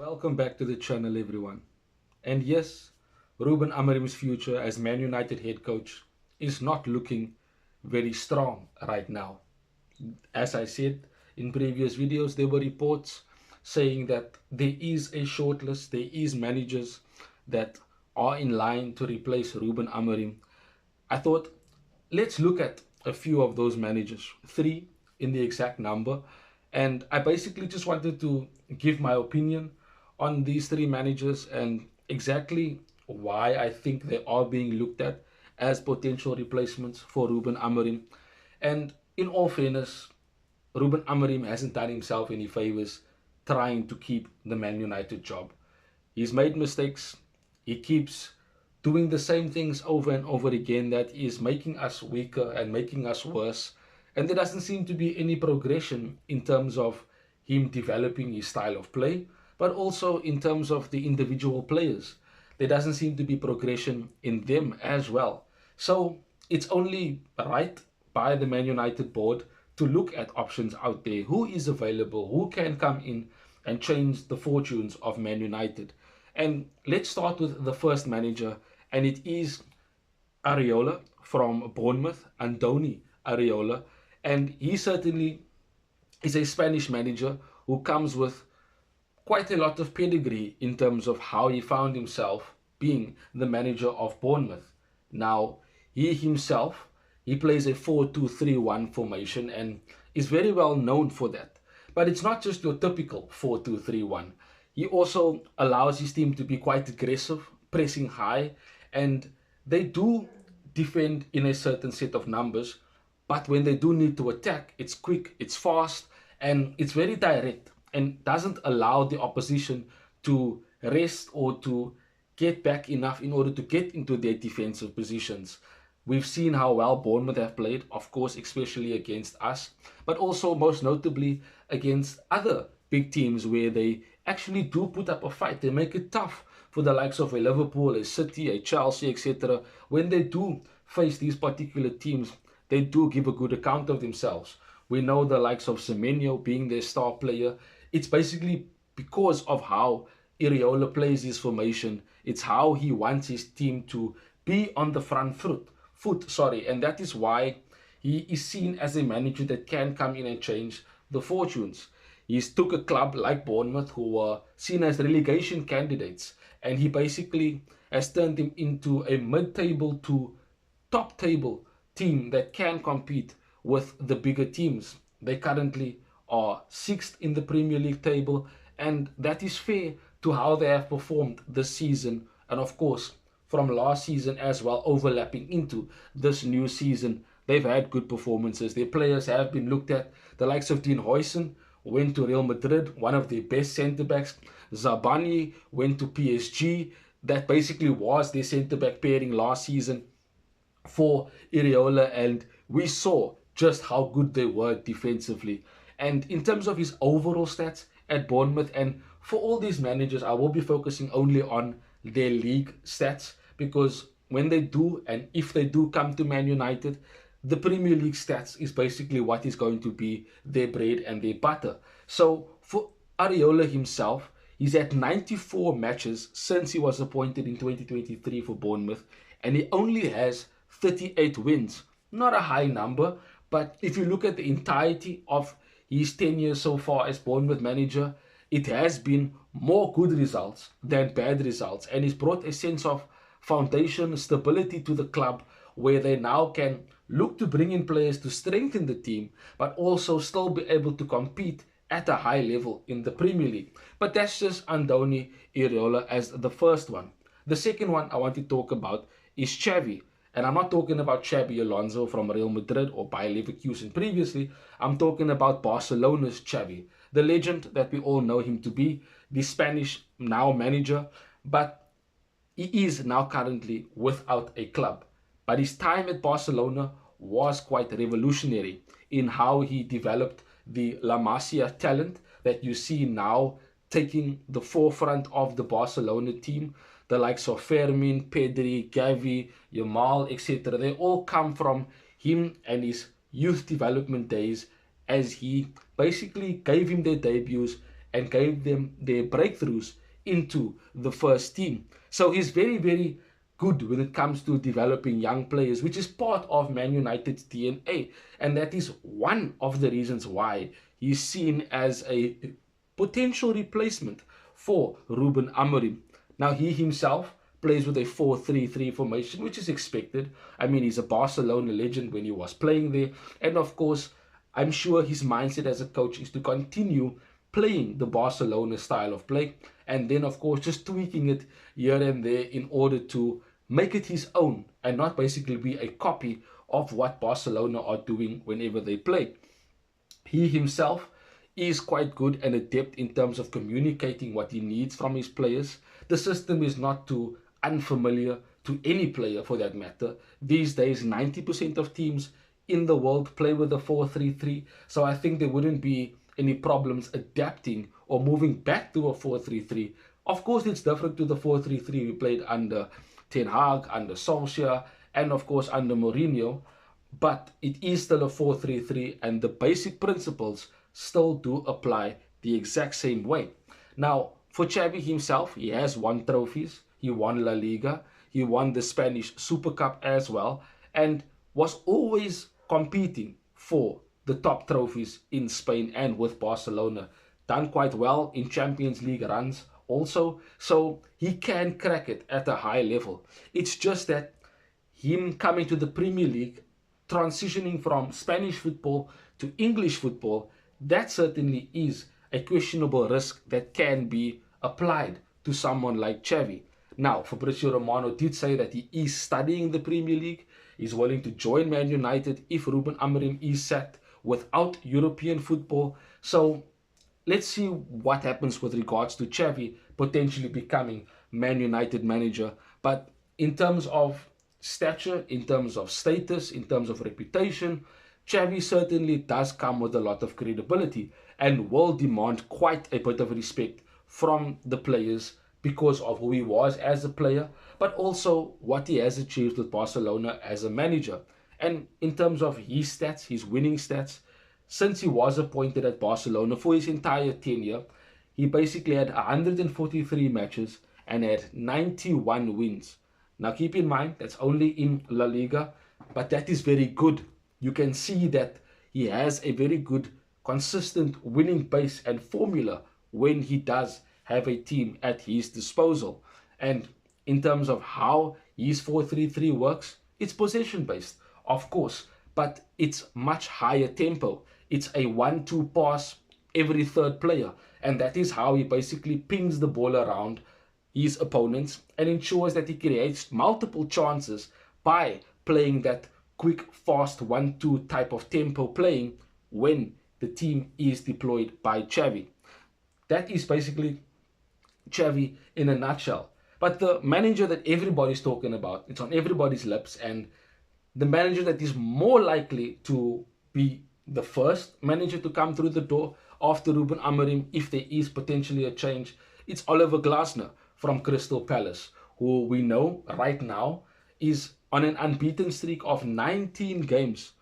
Welcome back to the channel, everyone. And yes, Ruben Amorim's future as Man United head coach is not looking very strong right now. As I said in previous videos, there were reports saying that there is a shortlist, there is managers that are in line to replace Ruben Amorim. I thought, let's look at a few of those managers, three in the exact number. And I basically just wanted to give my opinion on these three managers and exactly why I think they are being looked at as potential replacements for Ruben Amorim. And in all fairness, Ruben Amorim hasn't done himself any favors trying to keep the Man United job. He's made mistakes. He keeps doing the same things over and over again that is making us weaker and making us worse. And there doesn't seem to be any progression in terms of him developing his style of play, but also in terms of the individual players. There doesn't seem to be progression in them as well. So it's only right by the Man United board to look at options out there. Who is available? Who can come in and change the fortunes of Man United? And let's start with the first manager, and it is Areola from Bournemouth, Andoni Areola. And he certainly is a Spanish manager who comes with quite a lot of pedigree in terms of how he found himself being the manager of Bournemouth. Now, he himself, he plays a 4-2-3-1 formation and is very well known for that. But it's not just your typical 4-2-3-1. He also allows his team to be quite aggressive, pressing high, and they do defend in a certain set of numbers. But when they do need to attack, it's quick, it's fast, and it's very direct and doesn't allow the opposition to rest or to get back enough in order to get into their defensive positions. We've seen how well Bournemouth have played, of course, especially against us, but also most notably against other big teams where they actually do put up a fight. They make it tough for the likes of a Liverpool, a City, a Chelsea, etc. When they do face these particular teams, they do give a good account of themselves. We know the likes of Semenyo being their star player. It's basically because of how Iriola plays his formation. It's how he wants his team to be on the front foot, and that is why he is seen as a manager that can come in and change the fortunes. He's took a club like Bournemouth, who were seen as relegation candidates, and he basically has turned them into a mid-table to top table team that can compete with the bigger teams. They currently are sixth in the Premier League table, and that is fair to how they have performed this season, and of course, from last season as well, overlapping into this new season. They've had good performances. Their players have been looked at. The likes of Dean Huijsen went to Real Madrid, one of their best centre backs. Zabani went to PSG. That basically was their centre back pairing last season for Iriola, and we saw just how good they were defensively. And in terms of his overall stats at Bournemouth, and for all these managers, I will be focusing only on their league stats because when they do, and if they do come to Man United, the Premier League stats is basically what is going to be their bread and their butter. So for Areola himself, he's at 94 matches since he was appointed in 2023 for Bournemouth, and he only has 38 wins. Not a high number, but if you look at the entirety of his tenure so far as Bournemouth manager, it has been more good results than bad results, and he's brought a sense of foundation stability to the club where they now can look to bring in players to strengthen the team, but also still be able to compete at a high level in the Premier League. But that's just Andoni Iraola as the first one. The second one I want to talk about is Xavi. And I'm not talking about Xabi Alonso from Real Madrid or Bayer Leverkusen previously. I'm talking about Barcelona's Xavi, the legend that we all know him to be, the Spanish now manager. But he is now currently without a club. But his time at Barcelona was quite revolutionary in how he developed the La Masia talent that you see now taking the forefront of the Barcelona team. The likes of Fermin, Pedri, Gavi, Yamal, etc. They all come from him and his youth development days as he basically gave him their debuts and gave them their breakthroughs into the first team. So he's very, very good when it comes to developing young players, which is part of Man United's DNA. And that is one of the reasons why he's seen as a potential replacement for Ruben Amorim. Now, he himself plays with a 4-3-3 formation, which is expected. I mean, he's a Barcelona legend when he was playing there. And of course, I'm sure his mindset as a coach is to continue playing the Barcelona style of play, and then of course just tweaking it here and there in order to make it his own and not basically be a copy of what Barcelona are doing whenever they play. He himself is quite good and adept in terms of communicating what he needs from his players. The system is not too unfamiliar to any player for that matter. These days, 90% of teams in the world play with a 4-3-3. So I think there wouldn't be any problems adapting or moving back to a 4-3-3. Of course, it's different to the 4-3-3 we played under Ten Hag, under Solskjaer, and of course under Mourinho. But it is still a 4-3-3, and the basic principles still do apply the exact same way. Now, for Xavi himself, he has won trophies. He won La Liga. He won the Spanish Super Cup as well, and was always competing for the top trophies in Spain and with Barcelona. Done quite well in Champions League runs also, so he can crack it at a high level. It's just that him coming to the Premier League, transitioning from Spanish football to English football, that certainly is a questionable risk that can be applied to someone like Xavi. Now, Fabrizio Romano did say that he is studying the Premier League. He's willing to join Man United if Ruben Amorim is sacked without European football. So let's see what happens with regards to Xavi potentially becoming Man United manager. But in terms of stature, in terms of status, in terms of reputation, Xavi certainly does come with a lot of credibility and will demand quite a bit of respect from the players because of who he was as a player, but also what he has achieved with Barcelona as a manager. And in terms of his stats, his winning stats, since he was appointed at Barcelona for his entire tenure, he basically had 143 matches and had 91 wins. Now keep in mind, that's only in La Liga, but that is very good. You can see that he has a very good, consistent winning base and formula when he does have a team at his disposal. And in terms of how his 4-3-3 works, it's possession based, of course, but it's much higher tempo. It's a 1-2 pass every third player, and that is how he basically pings the ball around his opponents and ensures that he creates multiple chances by playing that quick, fast 1-2 type of tempo playing when the team is deployed by Xavi. That is basically Xavi in a nutshell. But the manager that everybody's talking about, it's on everybody's lips, and the manager that is more likely to be the first manager to come through the door after Ruben Amorim, if there is potentially a change, it's Oliver Glasner from Crystal Palace, who we know right now is on an unbeaten streak of 19 games,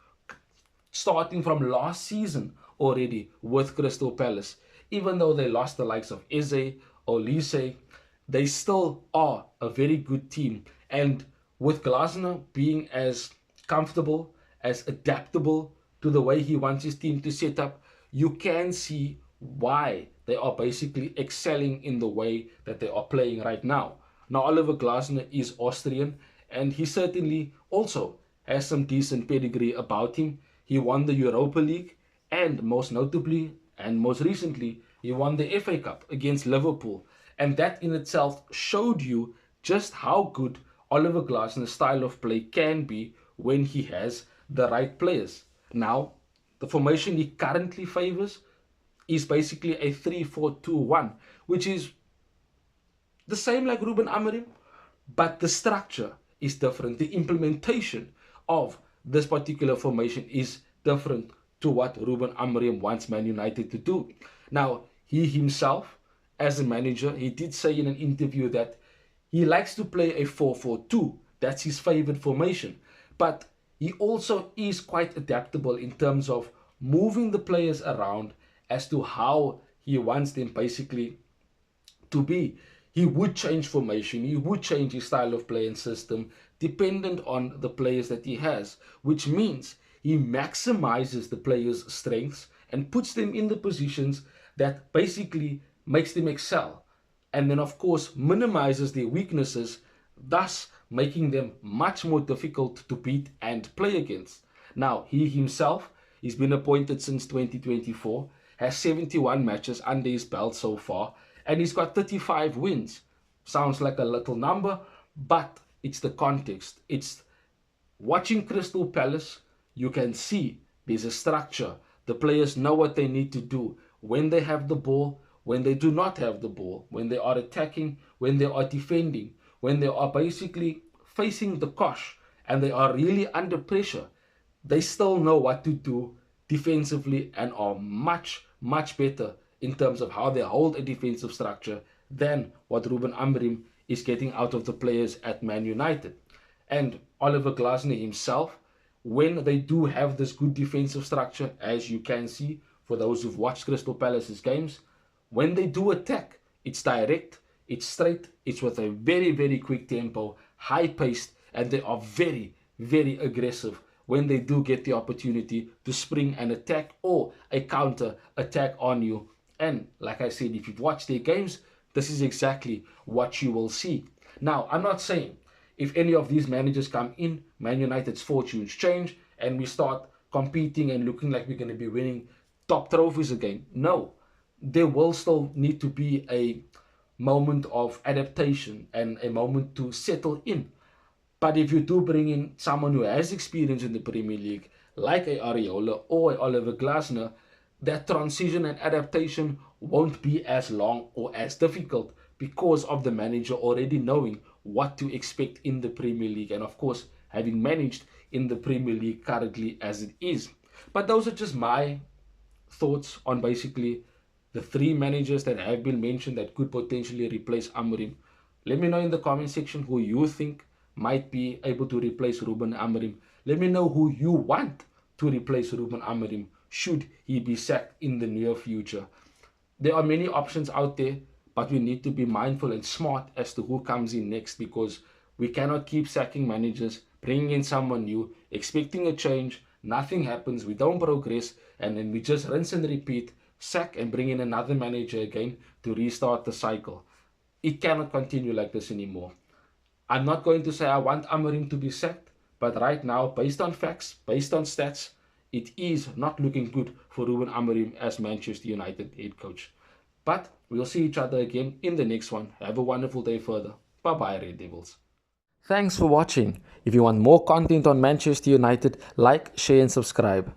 starting from last season already with Crystal Palace. Even though they lost the likes of Eze, Olise, they still are a very good team. And with Glasner being as comfortable, as adaptable to the way he wants his team to set up, you can see why they are basically excelling in the way that they are playing right now. Now, Oliver Glasner is Austrian, and he certainly also has some decent pedigree about him. He won the Europa League, and most notably, and most recently, he won the FA Cup against Liverpool. And that in itself showed you just how good Oliver Glasner's style of play can be when he has the right players. Now, the formation he currently favors is basically a 3-4-2-1, which is the same like Ruben Amorim, but the structure is different. The implementation of this particular formation is different to what Ruben Amorim wants Man United to do. Now, he himself, as a manager, he did say in an interview that he likes to play a 4-4-2. That's his favorite formation. But he also is quite adaptable in terms of moving the players around as to how he wants them basically to be. He would change formation, he would change his style of play and system dependent on the players that he has, which means he maximizes the players' strengths and puts them in the positions that basically makes them excel. And then, of course, minimizes their weaknesses, thus making them much more difficult to beat and play against. Now, he himself, he's been appointed since 2024, has 71 matches under his belt so far, and he's got 35 wins. Sounds like a little number, but it's the context. It's watching Crystal Palace, you can see there's a structure. The players know what they need to do when they have the ball, when they do not have the ball, when they are attacking, when they are defending, when they are basically facing the kosh and they are really under pressure. They still know what to do defensively and are much, much better in terms of how they hold a defensive structure than what Ruben Amorim is getting out of the players at Man United. And Oliver Glasner himself, when they do have this good defensive structure, as you can see for those who've watched Crystal Palace's games, when they do attack, it's direct, it's straight, it's with a very, very quick tempo, high paced, and they are very, very aggressive when they do get the opportunity to spring an attack or a counter attack on you. And like I said, if you've watched their games, this is exactly what you will see. Now, I'm not saying if any of these managers come in, Man United's fortunes change and we start competing and looking like we're going to be winning top trophies again. No, there will still need to be a moment of adaptation and a moment to settle in. But if you do bring in someone who has experience in the Premier League, like a Areola or a Oliver Glasner, that transition and adaptation won't be as long or as difficult because of the manager already knowing what to expect in the Premier League and, of course, having managed in the Premier League currently as it is. But those are just my thoughts on basically the three managers that have been mentioned that could potentially replace Amorim. Let me know in the comment section who you think might be able to replace Ruben Amorim. Let me know who you want to replace Ruben Amorim should he be sacked in the near future. There are many options out there, but we need to be mindful and smart as to who comes in next, because we cannot keep sacking managers, bringing in someone new, expecting a change, nothing happens, we don't progress, and then we just rinse and repeat, sack and bring in another manager again to restart the cycle. It cannot continue like this anymore. I'm not going to say I want Amorim to be sacked, but right now, based on facts, based on stats, it is not looking good for Ruben Amorim as Manchester United head coach. But we'll see each other again in the next one. Have a wonderful day further. Bye-bye, Red Devils. Thanks for watching. If you want more content on Manchester United, like, share and subscribe.